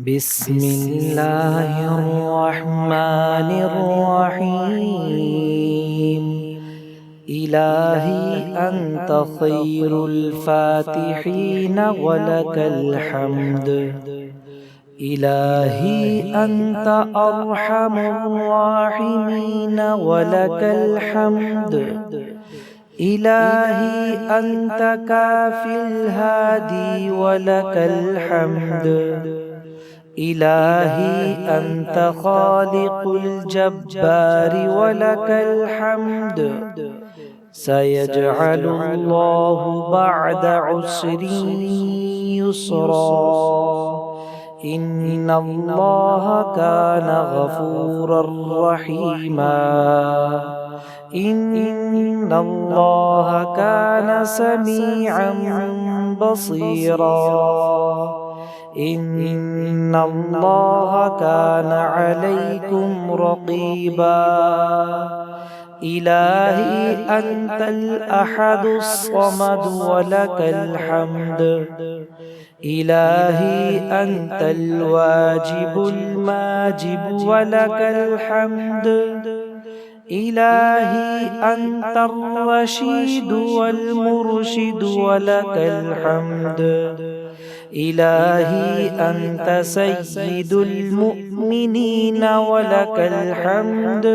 بسم الله الرحمن الرحيم. إلهي أنت خير الفاتحين ولك الحمد. إلهي أنت أرحم الراحمين ولك الحمد. إلهي أنت كافي الهادي ولك الحمد. إلهي أنت خالق الجبار ولك الحمد. سيجعل الله بعد عسر يسرا. إن الله كان غفورا رحيما. إن الله كان سميعا بصيرا. إن الله كان عليكم رقيبا. إلهي أنت الأحد الصمد ولك الحمد. إلهي أنت الواجب الماجب ولك الحمد. إلهي أنت الرشيد والمرشد ولك الحمد. إلهي أنت سيد المؤمنين ولك الحمد.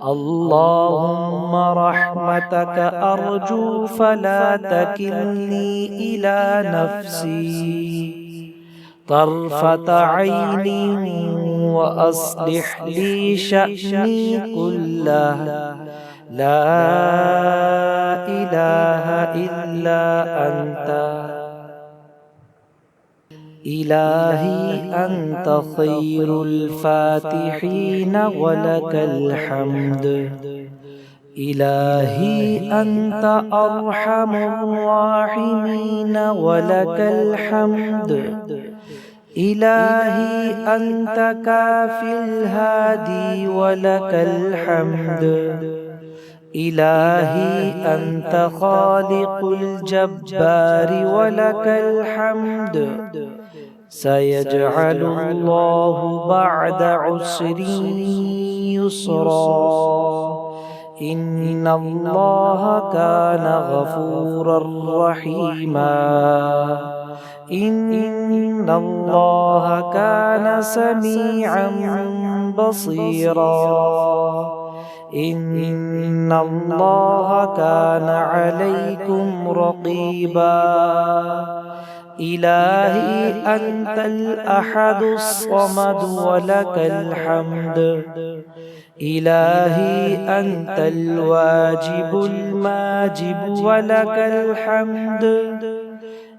اللهم رحمتك أرجو فلا تكلني إلى نفسي طرفة عين وأصلح لي شأني كله. لا إله إلا أنت. إلهي أنت خير الفاتحين ولك الحمد. إلهي أنت أرحم الراحمين ولك الحمد. إلهي أنت كافي الهادي ولك الحمد. إلهي أنت خالق الجبار ولك الحمد. سيجعل الله بعد عسر يسرا. إن الله كان غفورا رحيما. إن الله كان سميعا بصيرا. إن الله كان عليكم رقيبا. إلهي أنت الأحد الصمد ولك الحمد. إلهي أنت الواجب الماجب ولك الحمد.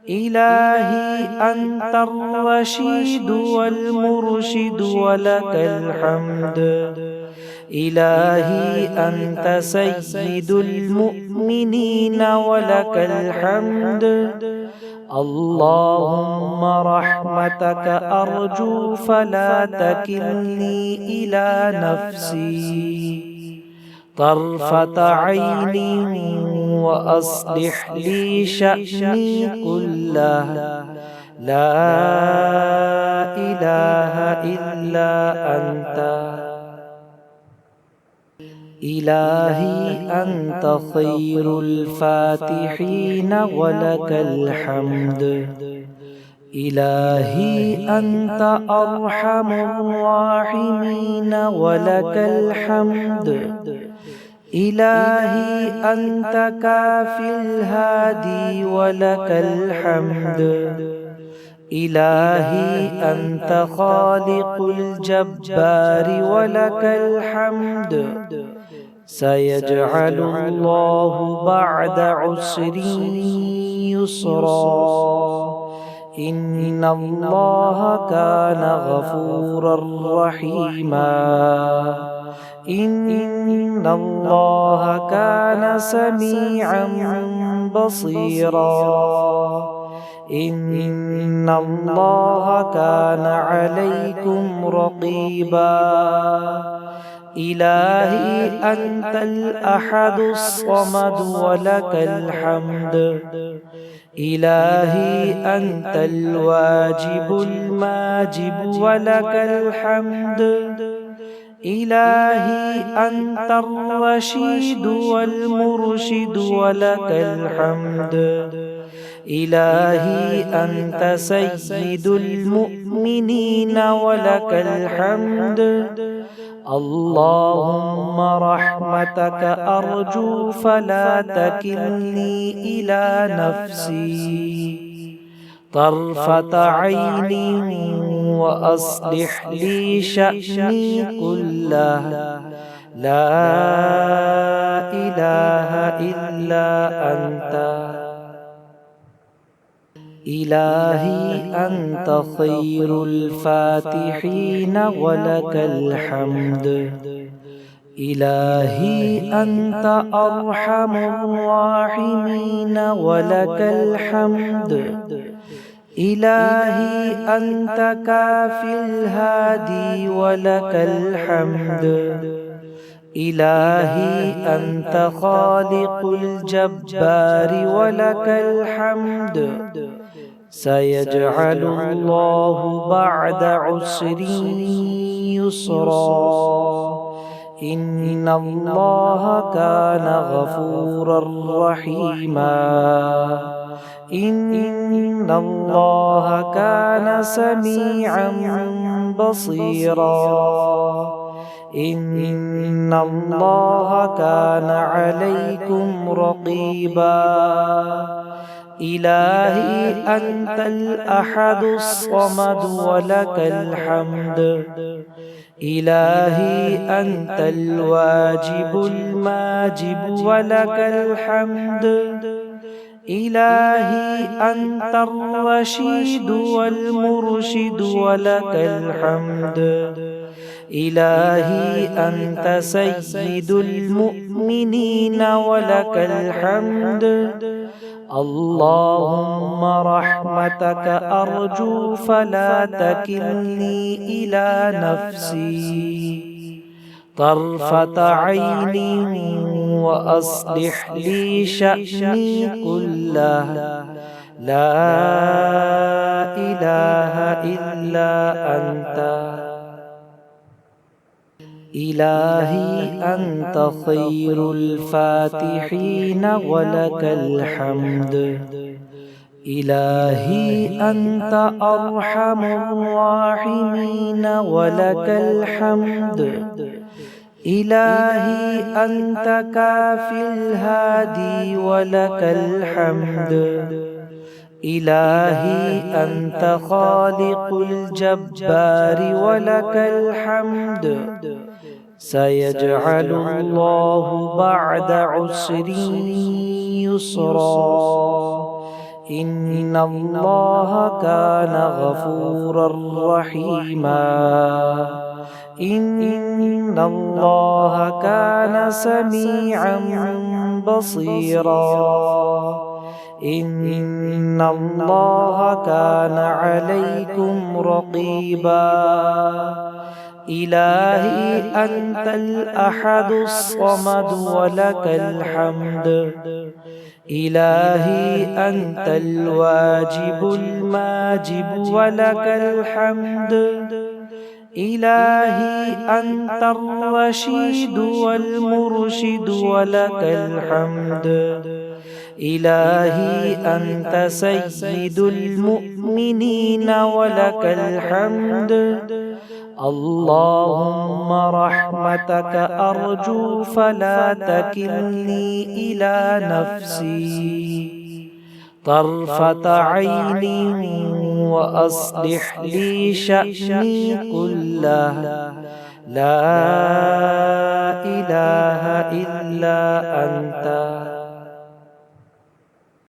إلهي أنت الرشيد والمرشد ولك الحمد. إلهي أنت سيد المؤمنين ولك الحمد. اللهم رحمتك أرجو فلا تكلني إلى نفسي طرفة عين وأصلح لي شأني كله. لا إله إلا أنت. إلهي أنت خير الفاتحين ولك الحمد. إلهي أنت أرحم الراحمين ولك الحمد. إلهي أنت كافي الهادي ولك الحمد. إلهي أنت خالق الجبار ولك الحمد. سيجعل الله بعد عسر يسرا. إن الله كان غفورا رحيما. إن الله كان سميعا بصيرا. إن الله كان عليكم رقيبا. إلهي أنت الأحد الصمد ولك الحمد. إلهي أنت الواجب الماجب ولك الحمد. إلهي أنت الرشيد والمرشد ولك الحمد. إلهي أنت سيد المؤمنين ولك الحمد. اللهم رحمتك أرجو فلا تكلني إلى نفسي طرفة عين، وأصلح لي شأني كله. لا إله إلا أنت. إلهي أنت خير الفاتحين ولك الحمد. إلهي أنت أرحم الراحمين ولك الحمد. إلهي أنت كافي الهادي ولك الحمد. إلهي أنت خالق الجبار ولك الحمد. سيجعل الله بعد عسر يسرا. إن الله كان غفورا رحيما. إن الله كان سميعا بصيرا. إن الله كان عليكم رقيبا. إلهي أنت الأحد الصمد ولك الحمد. إلهي أنت الواجب الماجب ولك الحمد. إلهي أنت الرشيد والمرشد ولك الحمد. إلهي أنت سيد المؤمنين ولك الحمد. اللهم رحمتك أرجو فلا تكلني إلى نفسي طرفة عين، وأصلح لي شأني كله. لا إله إلا أنت. إلهي أنت خير الفاتحين ولك الحمد. إلهي أنت أرحم الراحمين ولك الحمد. إلهي أنت كافي الهادي ولك الحمد. إلهي أنت خالق الجبار ولك الحمد. سيجعل الله بعد عسر يسرا. إن الله كان غفورا رحيما. إن الله كان سميعا بصيرا. إن الله كان عليكم رقيبا. إلهي أنت الأحد الصمد ولك الحمد. إلهي أنت الواجب الماجب ولك الحمد. إلهي أنت الرشيد والمرشد ولك الحمد. إلهي أنت سيد المؤمنين ولك الحمد. اللهم رحمتك أرجو فلا تكلني إلى نفسي طرفة عين، وأصلح لي شأني كله. لا إله إلا أنت.